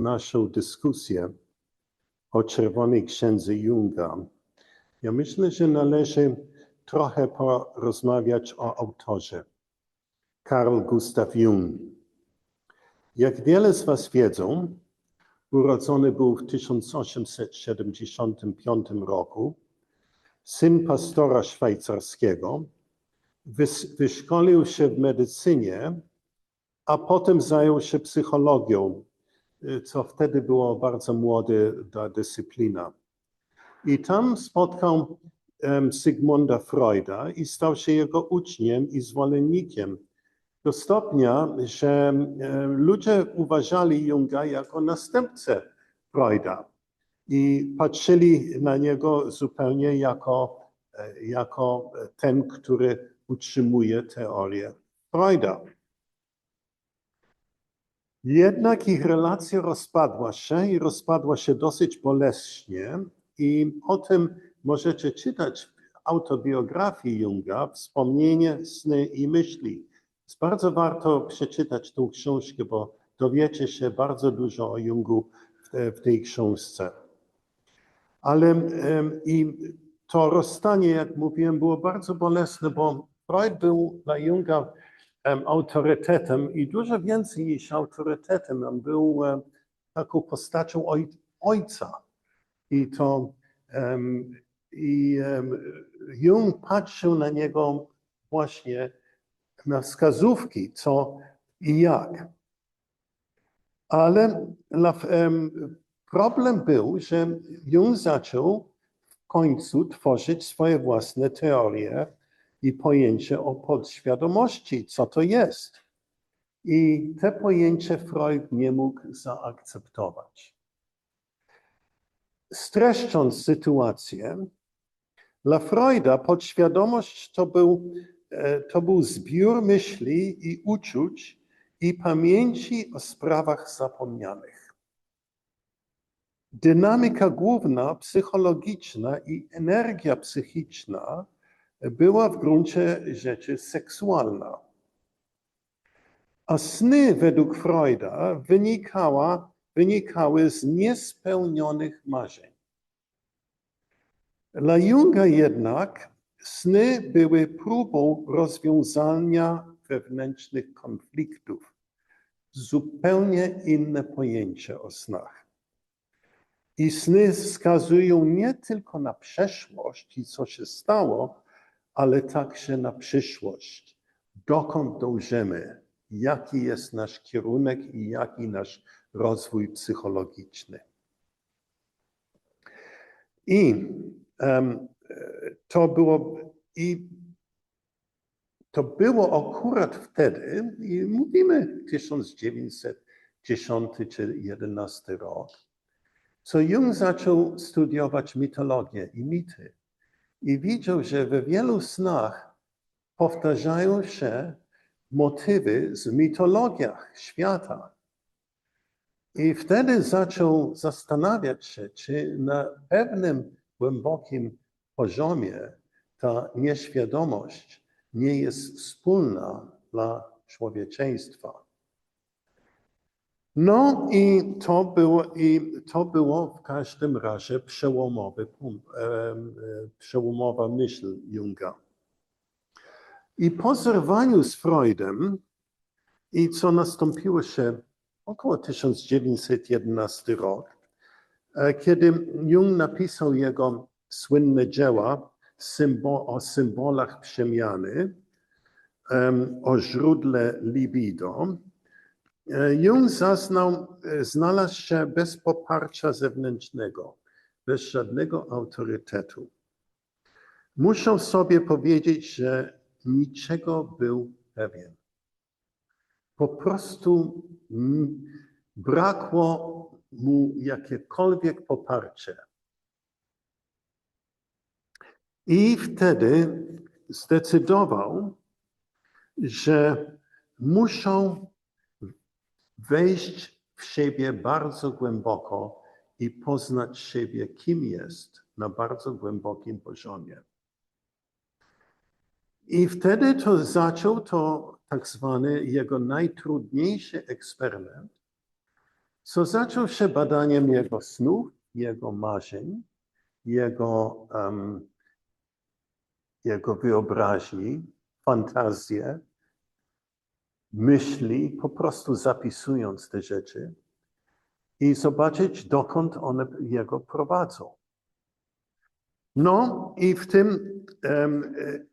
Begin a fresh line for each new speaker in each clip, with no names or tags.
naszą dyskusję o Czerwonej Księdze Junga. Ja myślę, że należy trochę porozmawiać o autorze. Carl Gustav Jung. Jak wiele z Was wiedzą, urodzony był w 1875 roku, syn pastora szwajcarskiego, wyszkolił się w medycynie, a potem zajął się psychologią, co wtedy było bardzo młoda dyscyplina. I tam spotkał Sigmunda Freuda i stał się jego uczniem i zwolennikiem. Do stopnia, że ludzie uważali Junga jako następcę Freuda i patrzyli na niego zupełnie jako ten, który utrzymuje teorię Freuda. Jednak ich relacja rozpadła się dosyć boleśnie i o tym możecie czytać w autobiografii Junga, Wspomnienie, sny i myśli. Jest bardzo warto przeczytać tę książkę, bo dowiecie się bardzo dużo o Jungu w tej książce. Ale i to rozstanie, jak mówiłem, było bardzo bolesne, bo Freud był dla Junga autorytetem i dużo więcej niż autorytetem. On był taką postacią ojca. Jung patrzył na niego właśnie na wskazówki, co i jak. Ale problem był, że Jung zaczął w końcu tworzyć swoje własne teorie i pojęcie o podświadomości, co to jest. I te pojęcie Freud nie mógł zaakceptować. Streszcząc sytuację, dla Freuda podświadomość to był zbiór myśli i uczuć i pamięci o sprawach zapomnianych. Dynamika główna, psychologiczna i energia psychiczna była w gruncie rzeczy seksualna. A sny według Freuda wynikały z niespełnionych marzeń. Dla Junga jednak sny były próbą rozwiązania wewnętrznych konfliktów. Zupełnie inne pojęcie o snach. I sny wskazują nie tylko na przeszłość i co się stało, ale także na przyszłość. Dokąd dążymy, jaki jest nasz kierunek i jaki nasz rozwój psychologiczny. I to było akurat wtedy, i mówimy 1910 czy 11 rok, co Jung zaczął studiować mitologię i mity. I widział, że we wielu snach powtarzają się motywy z mitologiach świata. I wtedy zaczął zastanawiać się, czy na pewnym głębokim poziomie ta nieświadomość nie jest wspólna dla człowieczeństwa. No i to było w każdym razie przełomowa myśl Junga. I po zerwaniu z Freudem i co nastąpiło się około 1911 rok, kiedy Jung napisał jego słynne dzieła o symbolach przemiany, o źródle libido, Jung znalazł się bez poparcia zewnętrznego, bez żadnego autorytetu. Muszę sobie powiedzieć, że niczego był pewien. Po prostu brakło mu jakiekolwiek poparcie. I wtedy zdecydował, że muszą wejść w siebie bardzo głęboko i poznać siebie, kim jest, na bardzo głębokim poziomie. I wtedy zaczął tak zwany jego najtrudniejszy eksperyment, So zaczął się badaniem jego snów, jego marzeń, jego wyobraźni, fantazje, myśli, po prostu zapisując te rzeczy i zobaczyć, dokąd one jego prowadzą. No i w tym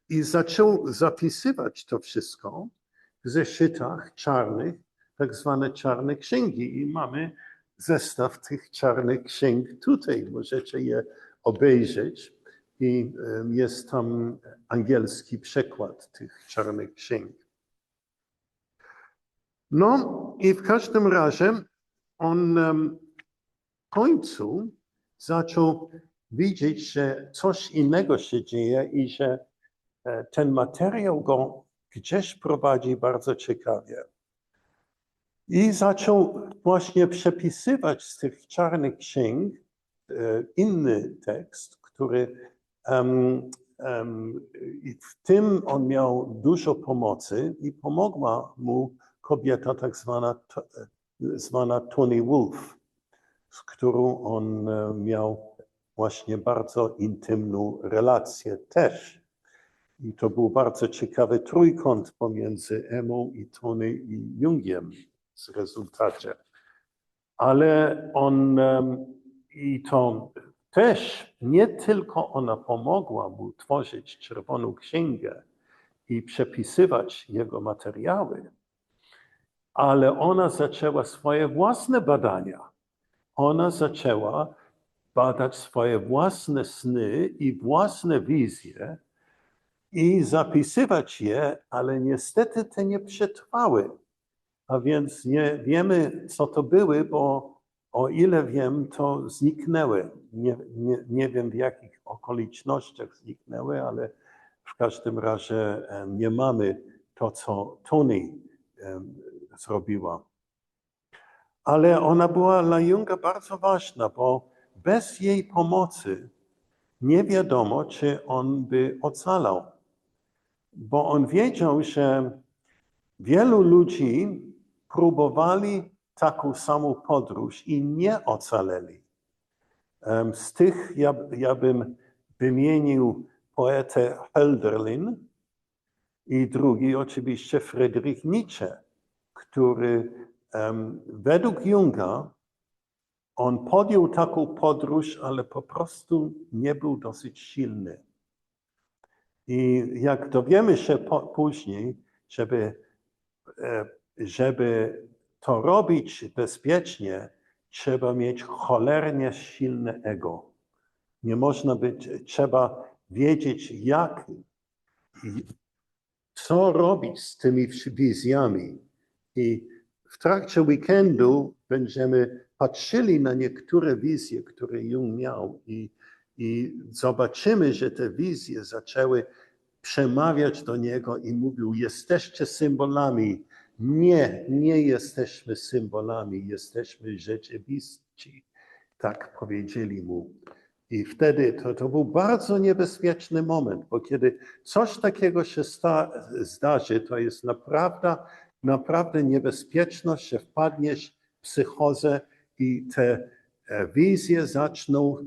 i zaczął zapisywać to wszystko w zeszytach czarnych, tak zwane czarne księgi. I mamy zestaw tych czarnych księg tutaj. Możecie je obejrzeć. I jest tam angielski przekład tych czarnych księg. No i w każdym razie on w końcu zaczął widzieć, że coś innego się dzieje i że ten materiał go gdzieś prowadzi bardzo ciekawie. I zaczął właśnie przepisywać z tych czarnych księg inny tekst, który w tym on miał dużo pomocy i pomogła mu kobieta tak zwana Toni Wolff, z którą on miał właśnie bardzo intymną relację też. I to był bardzo ciekawy trójkąt pomiędzy Emą i Toni i Jungiem w rezultacie. Ale on i to też nie tylko ona pomogła mu tworzyć Czerwoną Księgę i przepisywać jego materiały, ale ona zaczęła swoje własne badania. Ona zaczęła badać swoje własne sny i własne wizje i zapisywać je, ale niestety te nie przetrwały. A więc nie wiemy, co to były, bo o ile wiem, to zniknęły. Nie wiem, w jakich okolicznościach zniknęły, ale w każdym razie nie mamy to, co Toni zrobiła. Ale ona była dla Junga bardzo ważna, bo bez jej pomocy nie wiadomo, czy on by ocalał. Bo on wiedział, że wielu ludzi próbowali taką samą podróż i nie ocaleli. Z tych ja bym wymienił poetę Hölderlin i drugi oczywiście Friedrich Nietzsche, który według Junga on podjął taką podróż, ale po prostu nie był dosyć silny. I jak dowiemy się później, żeby to robić bezpiecznie, trzeba mieć cholernie silne ego. Nie można być, trzeba wiedzieć, co robić z tymi wizjami. I w trakcie weekendu będziemy patrzyli na niektóre wizje, które Jung miał i zobaczymy, że te wizje zaczęły przemawiać do niego i mówił, jesteście symbolami. Nie jesteśmy symbolami, jesteśmy rzeczywiści. Tak powiedzieli mu. I wtedy to był bardzo niebezpieczny moment, bo kiedy coś takiego się zdarzy, to jest naprawdę niebezpieczne, że wpadniesz w psychozę i te wizje zaczną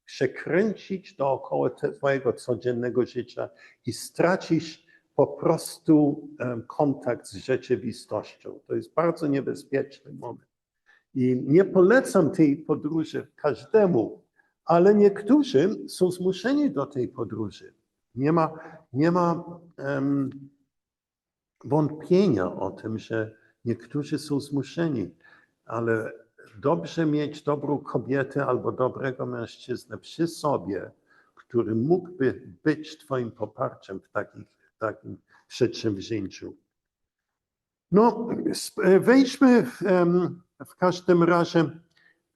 się kręcić dookoła twojego codziennego życia i stracisz po prostu kontakt z rzeczywistością. To jest bardzo niebezpieczny moment. I nie polecam tej podróży każdemu, ale niektórzy są zmuszeni do tej podróży. Nie ma wątpienia o tym, że niektórzy są zmuszeni, ale dobrze mieć dobrą kobietę albo dobrego mężczyznę przy sobie, który mógłby być twoim poparciem w takim przedsięwzięciu. No, wejdźmy w każdym razie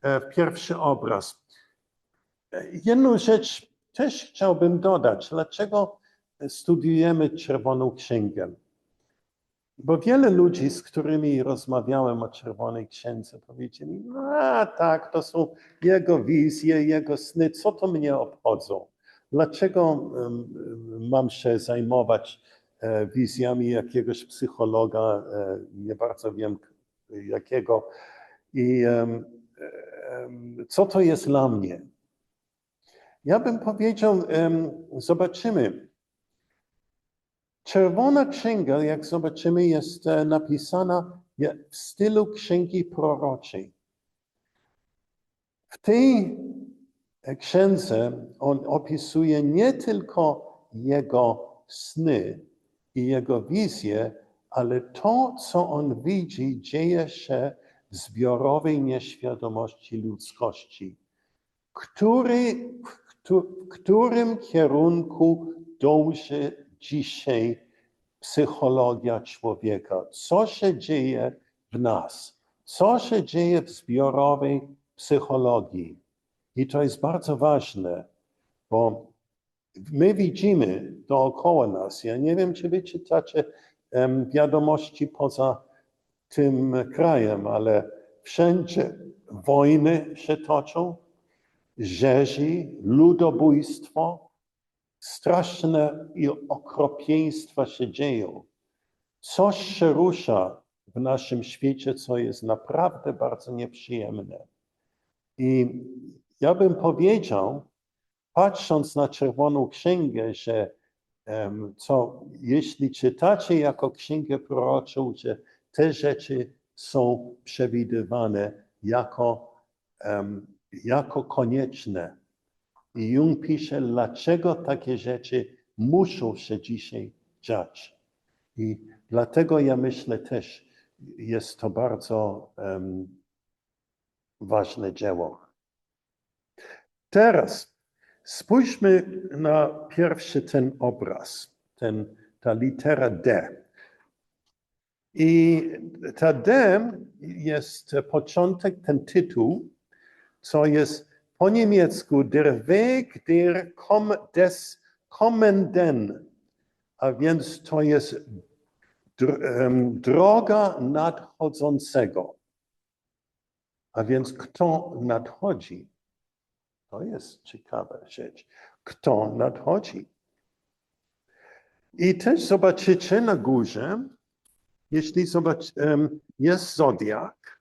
w pierwszy obraz. Jedną rzecz też chciałbym dodać. Dlaczego studiujemy Czerwoną Księgę? Bo wiele ludzi, z którymi rozmawiałem o Czerwonej Księdze, powiedzieli, tak, to są jego wizje, jego sny, co to mnie obchodzą? Dlaczego mam się zajmować wizjami jakiegoś psychologa, nie bardzo wiem jakiego, I co to jest dla mnie? Ja bym powiedział, zobaczymy. Czerwona księga, jak zobaczymy, jest napisana w stylu księgi proroczej. W tej księdze on opisuje nie tylko jego sny i jego wizje, ale to, co on widzi, dzieje się w zbiorowej nieświadomości ludzkości, w którym kierunku dąży dzisiaj psychologia człowieka. Co się dzieje w nas? Co się dzieje w zbiorowej psychologii? I to jest bardzo ważne, bo my widzimy dookoła nas. Ja nie wiem, czy wy czytacie wiadomości poza tym krajem, ale wszędzie wojny się toczą, rzezi, ludobójstwo, straszne i okropieństwa się dzieją. Coś się rusza w naszym świecie, co jest naprawdę bardzo nieprzyjemne. I ja bym powiedział, patrząc na Czerwoną Księgę, że jeśli czytacie jako księgę proroczą, że te rzeczy są przewidywane jako konieczne. I Jung pisze, dlaczego takie rzeczy muszą się dzisiaj dziać. I dlatego ja myślę też, jest to bardzo ważne dzieło. Teraz spójrzmy na pierwszy ten obraz, ta litera D. I ta D jest początek, ten tytuł, co jest po niemiecku Der Weg des Kommenden, a więc to jest droga nadchodzącego. A więc kto nadchodzi? To jest ciekawa rzecz. Kto nadchodzi? I też zobaczycie na górze, jeśli jest zodiak.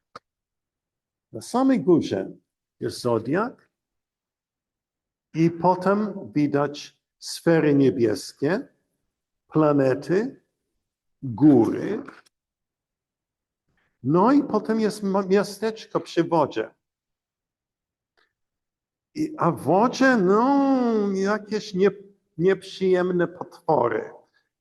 Na samej górze jest zodiak i potem widać sfery niebieskie, planety, góry. No i potem jest miasteczko przy wodzie. A w wodzie, no, jakieś nieprzyjemne potwory.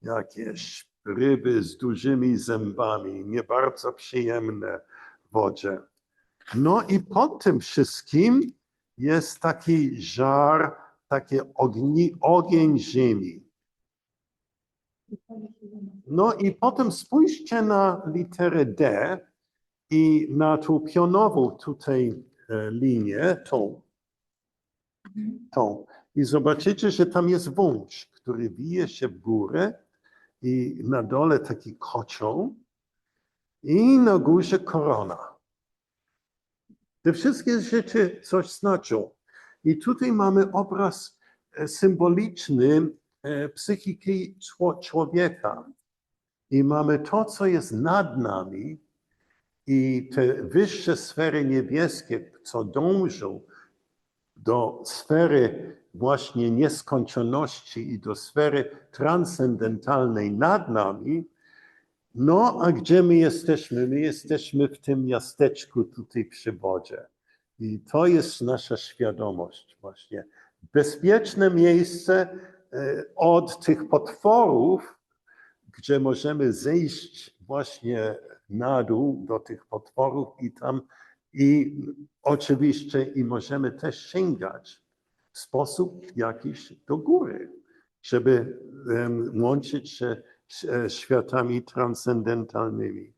Jakieś ryby z dużymi zębami, nie bardzo przyjemne w wodzie. No i pod tym wszystkim jest taki żar, taki ogień ziemi. No i potem spójrzcie na literę D i na tą pionową tutaj linię, tą. I zobaczycie, że tam jest wąż, który wije się w górę i na dole taki kocioł i na górze korona. Te wszystkie rzeczy coś znaczą. I tutaj mamy obraz symboliczny psychiki człowieka. I mamy to, co jest nad nami i te wyższe sfery niebieskie, co dążą do sfery właśnie nieskończoności i do sfery transcendentalnej nad nami. No, a gdzie my jesteśmy? My jesteśmy w tym miasteczku tutaj przy wodzie. I to jest nasza świadomość właśnie. Bezpieczne miejsce od tych potworów, gdzie możemy zejść właśnie na dół do tych potworów i oczywiście i możemy też sięgać w sposób jakiś do góry, żeby łączyć się z światami transcendentalnymi.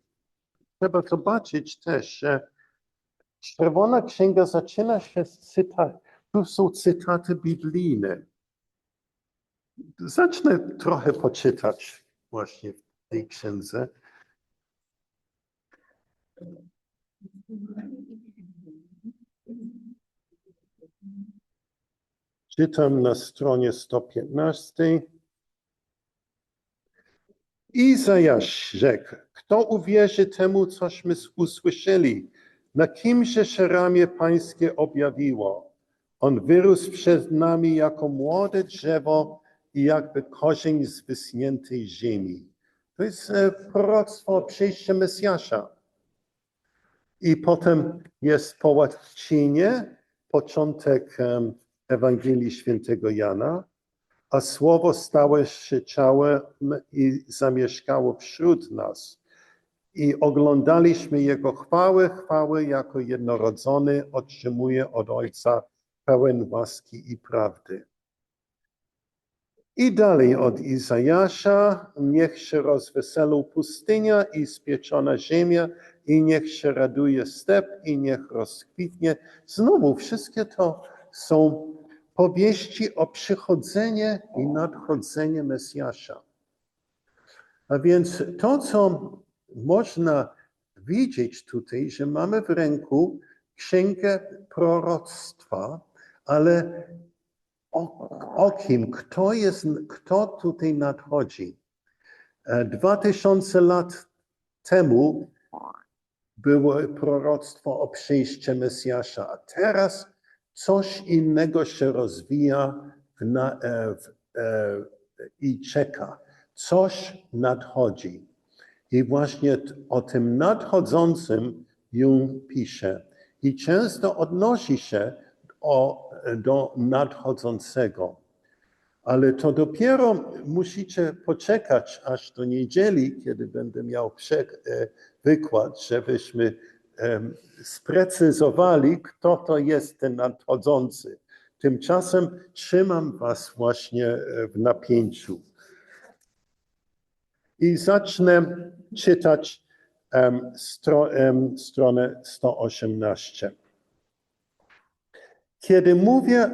Trzeba zobaczyć też, że Czerwona Księga zaczyna się z cytatów. Tu są cytaty biblijne. Zacznę trochę poczytać właśnie w tej księdze. Czytam na stronie 115. Izajasz rzekł, kto uwierzy temu, cośmy usłyszeli? Na kimże się ramię Pańskie objawiło. On wyrósł przed nami jako młode drzewo i jakby korzeń z wyschniętej ziemi. To jest proroctwo o przyjściu Mesjasza. I potem jest po łacinie początek Ewangelii Świętego Jana, a Słowo stało się ciałem i zamieszkało wśród nas. I oglądaliśmy Jego chwałę jako jednorodzony otrzymuje od Ojca pełen łaski i prawdy. I dalej od Izajasza, niech się rozweselą pustynia i spieczona ziemia, i niech się raduje step, i niech rozkwitnie. Znowu wszystkie to są powieści o przychodzeniu i nadchodzeniu Mesjasza. A więc to, co można widzieć tutaj, że mamy w ręku księgę proroctwa, ale o kim? Kto tutaj nadchodzi? 2000 lat temu było proroctwo o przyjściu Mesjasza, a teraz coś innego się rozwija i czeka. Coś nadchodzi. I właśnie o tym nadchodzącym Jung pisze. I często odnosi się do nadchodzącego. Ale to dopiero musicie poczekać aż do niedzieli, kiedy będę miał wykład, żebyśmy sprecyzowali, kto to jest ten nadchodzący. Tymczasem trzymam was właśnie w napięciu. I zacznę czytać stronę 118. Kiedy mówię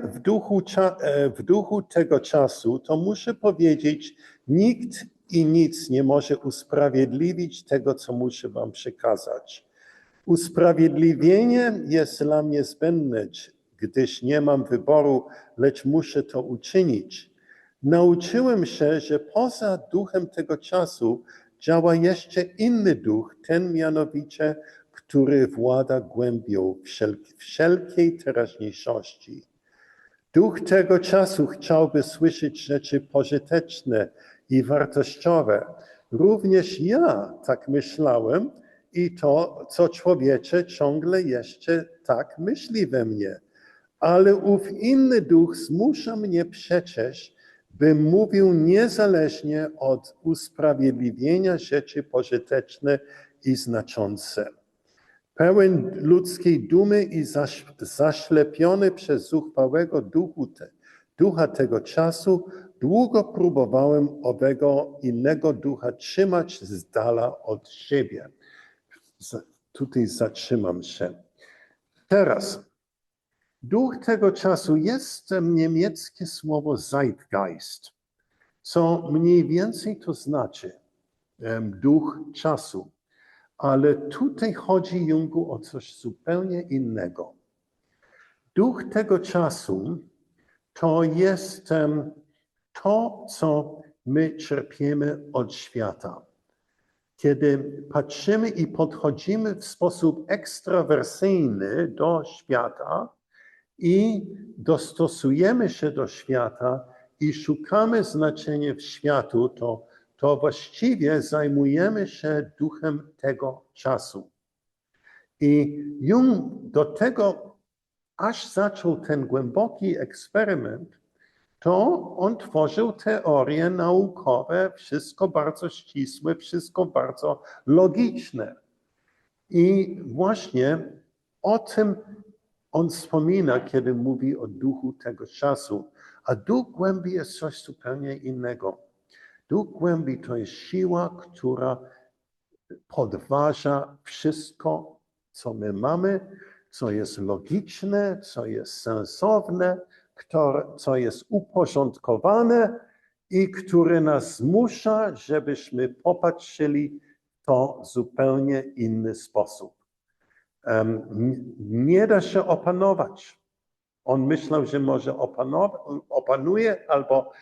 w duchu tego czasu, to muszę powiedzieć, nikt i nic nie może usprawiedliwić tego, co muszę wam przekazać. Usprawiedliwienie jest dla mnie zbędne, gdyż nie mam wyboru, lecz muszę to uczynić. Nauczyłem się, że poza duchem tego czasu działa jeszcze inny duch, ten mianowicie, który włada głębią wszelkiej teraźniejszości. Duch tego czasu chciałby słyszeć rzeczy pożyteczne i wartościowe. Również ja tak myślałem i to, co człowiecze ciągle jeszcze tak myśli we mnie. Ale ów inny duch zmusza mnie przecież, bym mówił niezależnie od usprawiedliwienia rzeczy pożyteczne i znaczące. Pełen ludzkiej dumy i zaślepiony przez zuchwałego ducha tego czasu, długo próbowałem owego innego ducha trzymać z dala od siebie. Tutaj zatrzymam się. Teraz, duch tego czasu jest niemieckie słowo Zeitgeist, co mniej więcej to znaczy duch czasu. Ale tutaj chodzi Jungu o coś zupełnie innego. Duch tego czasu to jest to, co my czerpiemy od świata. Kiedy patrzymy i podchodzimy w sposób ekstrawersyjny do świata i dostosujemy się do świata i szukamy znaczenia w światu, to właściwie zajmujemy się duchem tego czasu. I Jung do tego, aż zaczął ten głęboki eksperyment, to on tworzył teorie naukowe, wszystko bardzo ścisłe, wszystko bardzo logiczne. I właśnie o tym on wspomina, kiedy mówi o duchu tego czasu. A duch głębi jest coś zupełnie innego. Duch głębi to jest siła, która podważa wszystko, co my mamy, co jest logiczne, co jest sensowne, co jest uporządkowane i które nas zmusza, żebyśmy popatrzyli to w zupełnie inny sposób. Nie da się opanować. On myślał, że może opanuje albo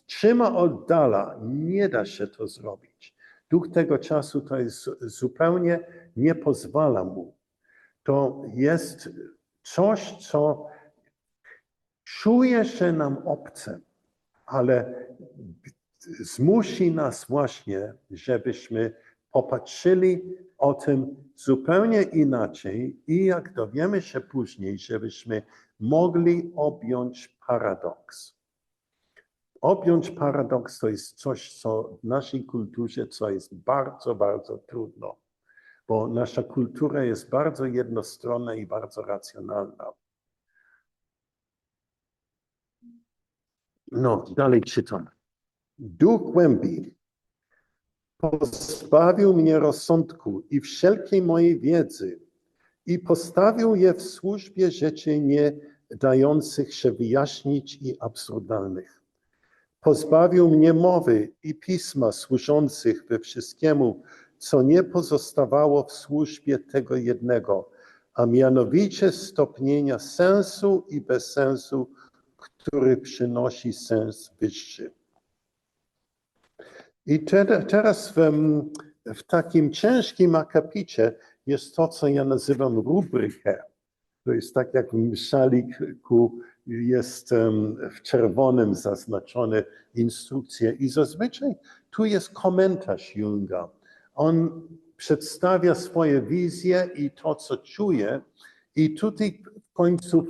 trzyma od dala. Nie da się to zrobić. Duch tego czasu to jest zupełnie nie pozwala mu. to jest coś, co czuje się nam obce, ale zmusi nas właśnie, żebyśmy popatrzyli o tym zupełnie inaczej i jak dowiemy się później, żebyśmy mogli objąć paradoks. Objąć paradoks to jest coś, co w naszej kulturze, co jest bardzo, bardzo trudno, bo nasza kultura jest bardzo jednostronna i bardzo racjonalna. No, dalej czytam. Duch głębi pozbawił mnie rozsądku i wszelkiej mojej wiedzy i postawił je w służbie rzeczy nie dających się wyjaśnić i absurdalnych. Pozbawił mnie mowy i pisma służących we wszystkiemu, co nie pozostawało w służbie tego jednego, a mianowicie stopnienia sensu i bezsensu, który przynosi sens wyższy. I teraz w takim ciężkim akapicie jest to, co ja nazywam rubrykę. To jest tak, jak w szaliku jest w czerwonym zaznaczone instrukcje i zazwyczaj tu jest komentarz Junga. On przedstawia swoje wizje i to, co czuje i tutaj w końcu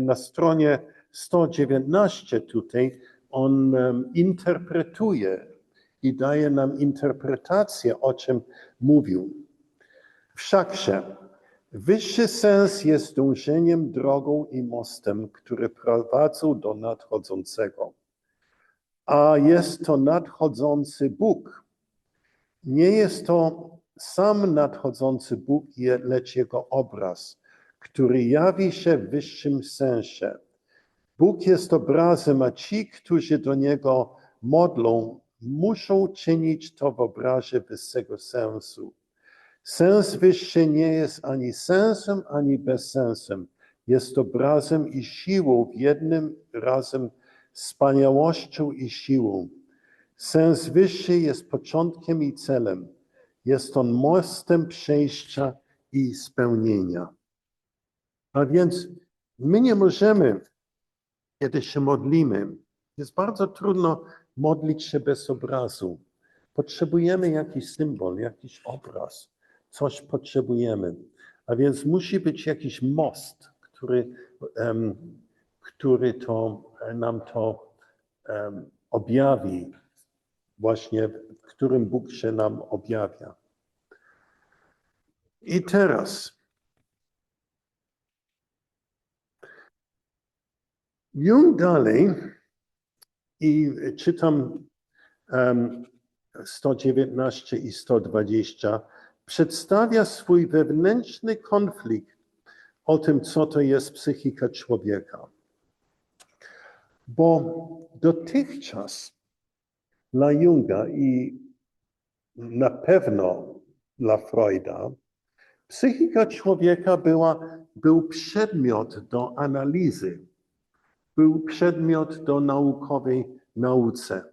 na stronie 119 tutaj on interpretuje i daje nam interpretację, o czym mówił. Wszakże wyższy sens jest dążeniem drogą i mostem, które prowadzą do nadchodzącego. A jest to nadchodzący Bóg. Nie jest to sam nadchodzący Bóg, lecz Jego obraz, który jawi się w wyższym sensie. Bóg jest obrazem, a ci, którzy do Niego modlą, muszą czynić to w obrazie wyższego sensu. Sens wyższy nie jest ani sensem, ani bezsensem. Jest obrazem i siłą w jednym razem, wspaniałością i siłą. Sens wyższy jest początkiem i celem. Jest on mostem przejścia i spełnienia. A więc my nie możemy, kiedy się modlimy, jest bardzo trudno modlić się bez obrazu. Potrzebujemy jakiś symbol, jakiś obraz. Coś potrzebujemy. A więc musi być jakiś most, który nam to objawi, właśnie w którym Bóg się nam objawia. I teraz Jung dalej i czytam 119 i 120, przedstawia swój wewnętrzny konflikt o tym, co to jest psychika człowieka. Bo dotychczas dla Junga i na pewno dla Freuda psychika człowieka był przedmiot do analizy, był przedmiot do naukowej nauce.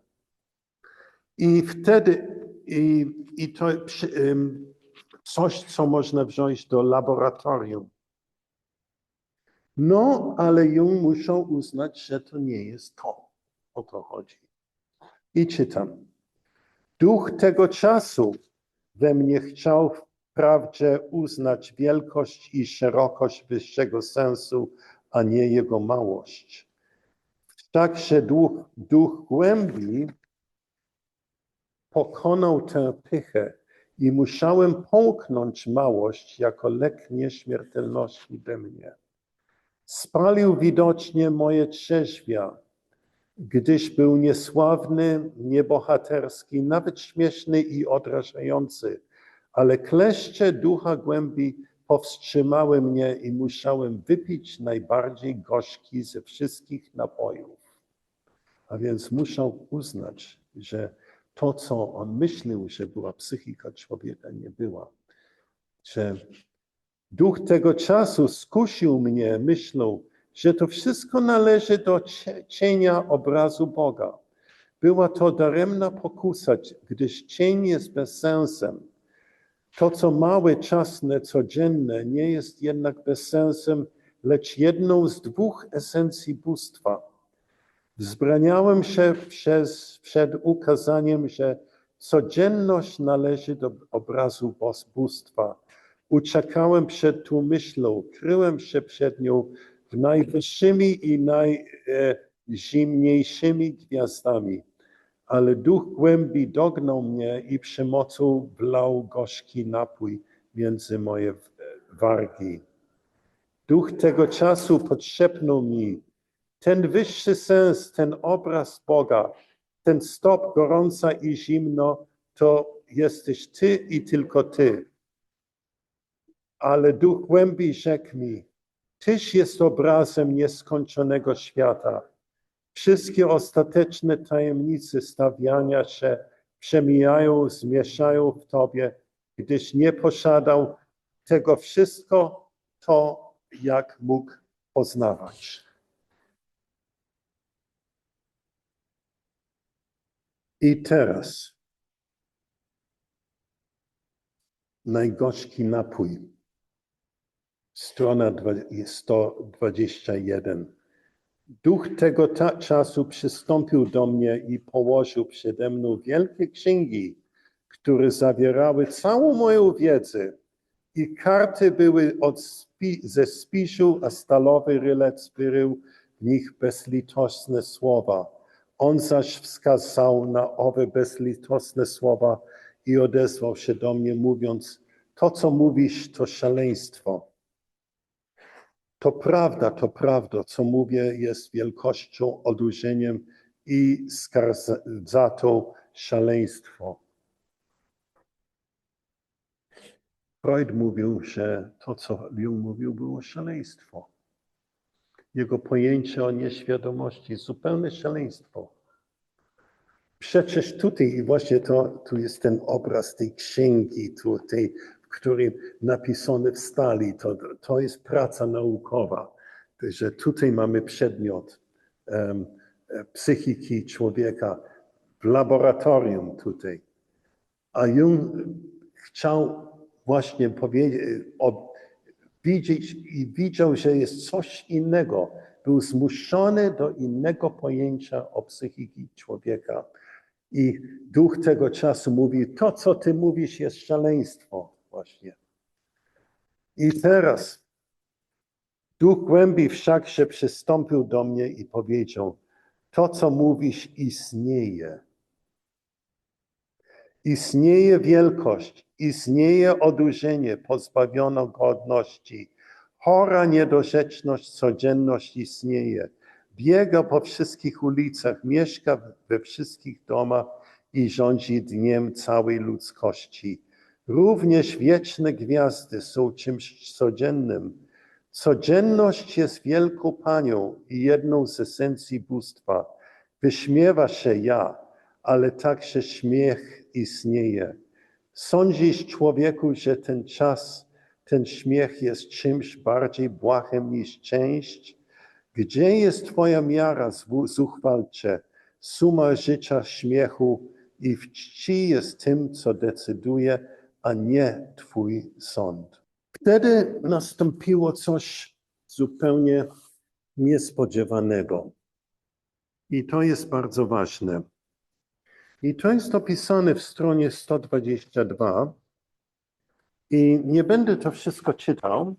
I wtedy to coś, co można wziąć do laboratorium. No, ale Jung musiał uznać, że to nie jest to. O to chodzi. I czytam. Duch tego czasu we mnie chciał wprawdzie uznać wielkość i szerokość wyższego sensu, a nie jego małość. Wszakże duch głębi pokonał tę pychę i musiałem połknąć małość jako lek nieśmiertelności we mnie. Spalił widocznie moje trzeźwia, gdyż był niesławny, niebohaterski, nawet śmieszny i odrażający, ale kleszcze ducha głębi powstrzymały mnie i musiałem wypić najbardziej gorzki ze wszystkich napojów. A więc musiał uznać, że to, co on myślał, że była psychika człowieka, nie była. Że duch tego czasu skusił mnie myślą, że to wszystko należy do cienia obrazu Boga. Była to daremna pokusa, gdyż cień jest bezsensem. To, co małe, czasne, codzienne, nie jest jednak bezsensem, lecz jedną z dwóch esencji bóstwa. Wzbraniałem się przed ukazaniem, że codzienność należy do obrazu bóstwa. Uciekałem przed tą myślą, kryłem się przed nią w najwyższymi i najzimniejszymi gwiazdami. Ale duch głębi dognał mnie i przemocą wlał gorzki napój między moje wargi. Duch tego czasu podszepnął mi, ten wyższy sens, ten obraz Boga, ten stop gorąca i zimno, to jesteś Ty i tylko Ty. Ale duch głębi rzekł mi, Tyś jest obrazem nieskończonego świata. Wszystkie ostateczne tajemnice stawiania się przemijają, zmieszają w Tobie, gdyż nie posiadał tego wszystko, to jak mógł poznawać. I teraz najgorzki napój. Strona 121. Duch tego czasu przystąpił do mnie i położył przede mną wielkie księgi, które zawierały całą moją wiedzę. I karty były ze spisu, a stalowy rylec wyrył w nich bezlitosne słowa. On zaś wskazał na owe bezlitosne słowa i odezwał się do mnie, mówiąc, to, co mówisz, to szaleństwo. To prawda, co mówię, jest wielkością, odurzeniem i skardzatą szaleństwo. Freud mówił, że to, co Jung mówił, było szaleństwo. Jego pojęcie o nieświadomości, zupełne szaleństwo. Przecież tutaj, i właśnie tu jest ten obraz tej księgi, tutaj, w którym napisane w stali, to jest praca naukowa, że tutaj mamy przedmiot psychiki człowieka w laboratorium tutaj. A Jung chciał właśnie widzieć i widział, że jest coś innego. Był zmuszony do innego pojęcia o psychiki człowieka. I duch tego czasu mówi, to co ty mówisz jest szaleństwo właśnie. I teraz duch głębi wszakże przystąpił do mnie i powiedział, to co mówisz istnieje. Istnieje wielkość, istnieje odurzenie, pozbawiono godności. Chora niedorzeczność, codzienność istnieje. Biega po wszystkich ulicach, mieszka we wszystkich domach i rządzi dniem całej ludzkości. Również wieczne gwiazdy są czymś codziennym. Codzienność jest wielką panią i jedną z esencji bóstwa. Wyśmiewa się ja, ale także śmiech istnieje. Sądzisz, człowieku, że ten czas, ten śmiech jest czymś bardziej błahym niż część? Gdzie jest twoja miara zuchwalcze, suma życia śmiechu i w czci jest tym, co decyduje, a nie twój sąd. Wtedy nastąpiło coś zupełnie niespodziewanego. I to jest bardzo ważne. I to jest opisane w stronie 122. I nie będę to wszystko czytał,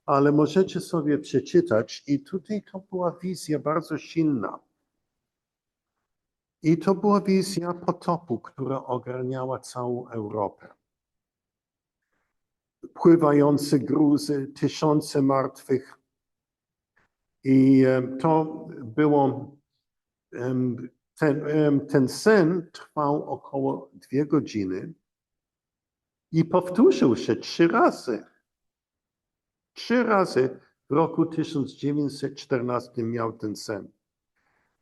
ale możecie sobie przeczytać. I tutaj to była wizja bardzo silna. I to była wizja potopu, która ogarniała całą Europę. Pływające gruzy, tysiące martwych. I to było, ten sen trwał około 2 godziny i powtórzył się 3 razy. 3 razy w roku 1914 miał ten sen.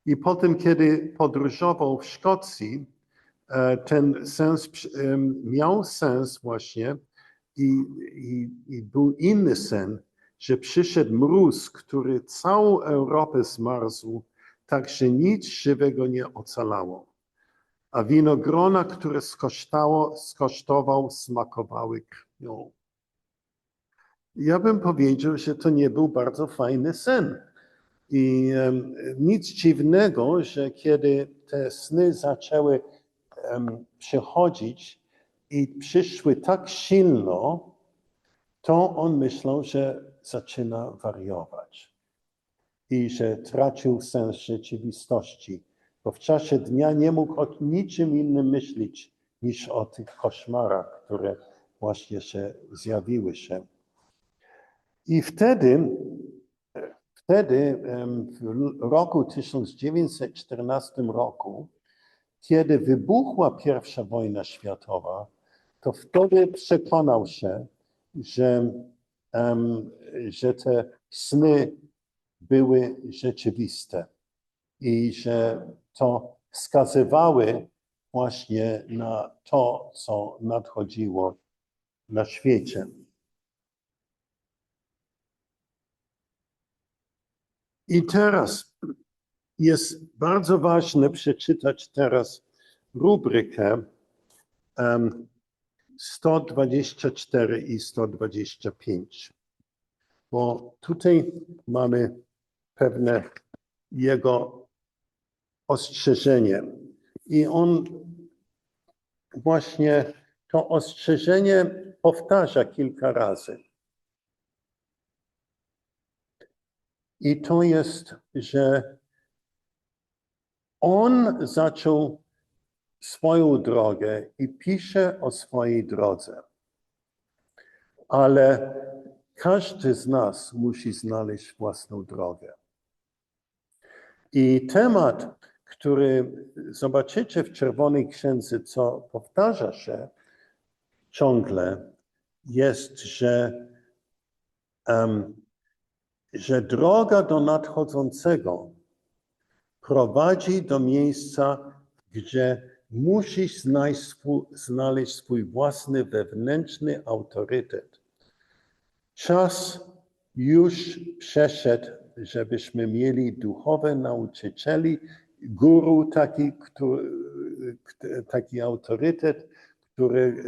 I potem, kiedy podróżował w Szkocji, ten sens miał sens właśnie i był inny sen, że przyszedł mróz, który całą Europę zmarzł, tak że nic żywego nie ocalało. a winogrona, które skosztował, smakowały krwią. Ja bym powiedział, że to nie był bardzo fajny sen. I nic dziwnego, że kiedy te sny zaczęły przychodzić i przyszły tak silno, to on myślał, że zaczyna wariować i że tracił sens rzeczywistości, bo w czasie dnia nie mógł o niczym innym myśleć niż o tych koszmarach, które właśnie się zjawiły się. I wtedy w roku 1914 roku, kiedy wybuchła I wojna światowa, to wtedy przekonał się, że te sny były rzeczywiste i że to wskazywały właśnie na to, co nadchodziło na świecie. I teraz jest bardzo ważne przeczytać teraz rubrykę 124 i 125, bo tutaj mamy pewne jego ostrzeżenie. I on właśnie to ostrzeżenie powtarza kilka razy. I to jest, że on zaczął swoją drogę i pisze o swojej drodze. Ale każdy z nas musi znaleźć własną drogę. I temat, który zobaczycie w Czerwonej Księdze, co powtarza się ciągle, jest, że droga do nadchodzącego prowadzi do miejsca, gdzie musisz znaleźć swój własny wewnętrzny autorytet. Czas już przeszedł, żebyśmy mieli duchowe nauczycieli, guru, taki autorytet, który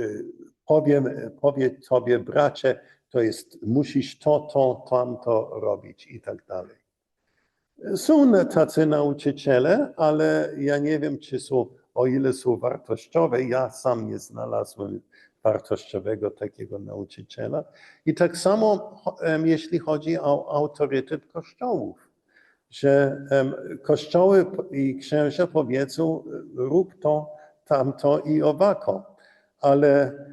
powie tobie, bracie, to jest, musisz to, tamto robić i tak dalej. Są tacy nauczyciele, ale ja nie wiem, o ile są wartościowe. Ja sam nie znalazłem wartościowego takiego nauczyciela. I tak samo, jeśli chodzi o autorytet kościołów, że kościoły i księża powiedzą, rób to, tamto i owako. Ale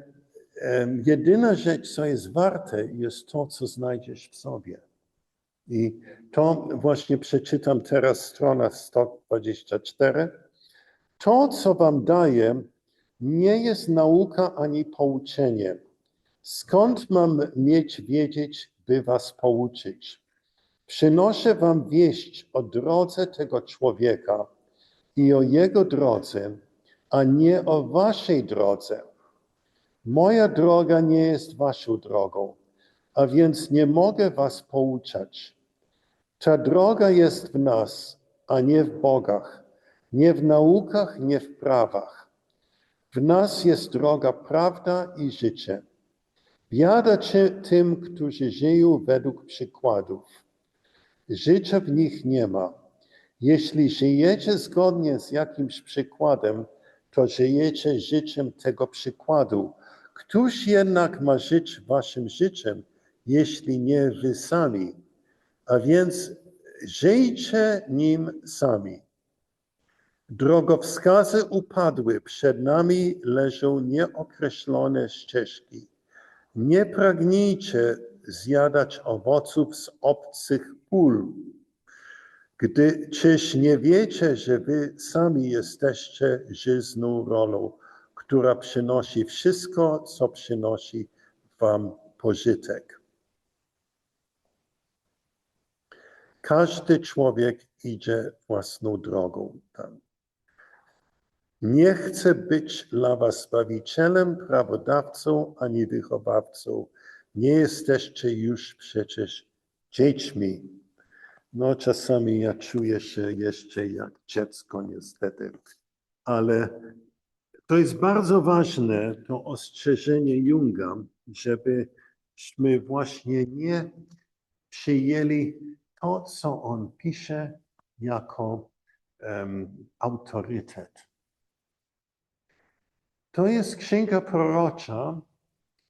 jedyna rzecz, co jest warte, jest to, co znajdziesz w sobie. I to właśnie przeczytam teraz, strona 124. To, co wam daję, nie jest nauka ani pouczenie. Skąd mam wiedzieć, by was pouczyć? Przynoszę wam wieść o drodze tego człowieka i o jego drodze, a nie o waszej drodze. Moja droga nie jest waszą drogą, a więc nie mogę was pouczać. Ta droga jest w nas, a nie w bogach, nie w naukach, nie w prawach. W nas jest droga, prawda i życie. Biada tym, którzy żyją według przykładów. Życia w nich nie ma. Jeśli żyjecie zgodnie z jakimś przykładem, to żyjecie życiem tego przykładu. Któż jednak ma żyć waszym życiem, jeśli nie wy sami? A więc żyjcie nim sami. Drogowskazy upadły, przed nami leżą nieokreślone ścieżki. Nie pragnijcie zjadać owoców z obcych pól. Czyż nie wiecie, że wy sami jesteście żyzną rolą, która przynosi wszystko, co przynosi wam pożytek. Każdy człowiek idzie własną drogą tam. Nie chcę być dla was zbawicielem, prawodawcą, ani wychowawcą. Nie jesteście już przecież dziećmi. No czasami ja czuję się jeszcze jak dziecko niestety. ale to jest bardzo ważne, to ostrzeżenie Junga, żebyśmy właśnie nie przyjęli to, co on pisze, jako autorytet. To jest księga prorocza,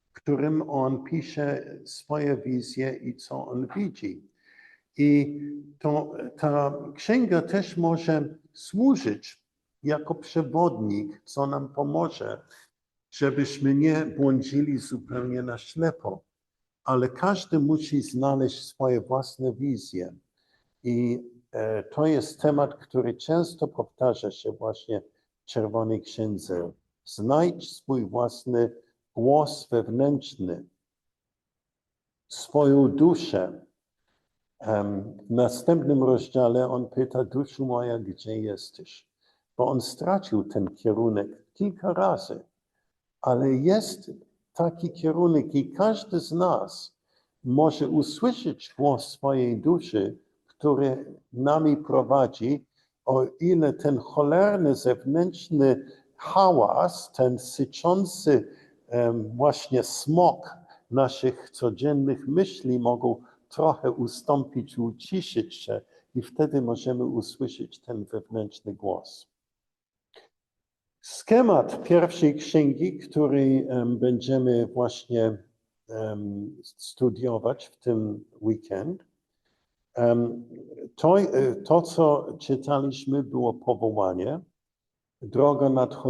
w którym on pisze swoje wizje i co on widzi. I ta księga też może służyć jako przewodnik, co nam pomoże, żebyśmy nie błądzili zupełnie na ślepo. Ale każdy musi znaleźć swoje własne wizje. I to jest temat, który często powtarza się właśnie w Czerwonej Księdze. Znajdź swój własny głos wewnętrzny, swoją duszę. W następnym rozdziale on pyta, duszu moja, gdzie jesteś? Bo on stracił ten kierunek kilka razy, ale jest taki kierunek i każdy z nas może usłyszeć głos swojej duszy, który nami prowadzi, o ile ten cholerny zewnętrzny hałas, ten syczący właśnie smog naszych codziennych myśli mogą trochę ustąpić, uciszyć się i wtedy możemy usłyszeć ten wewnętrzny głos. Schemat pierwszej księgi, który będziemy właśnie studiować w tym weekend, to co czytaliśmy, było powołanie, droga nadchodząca.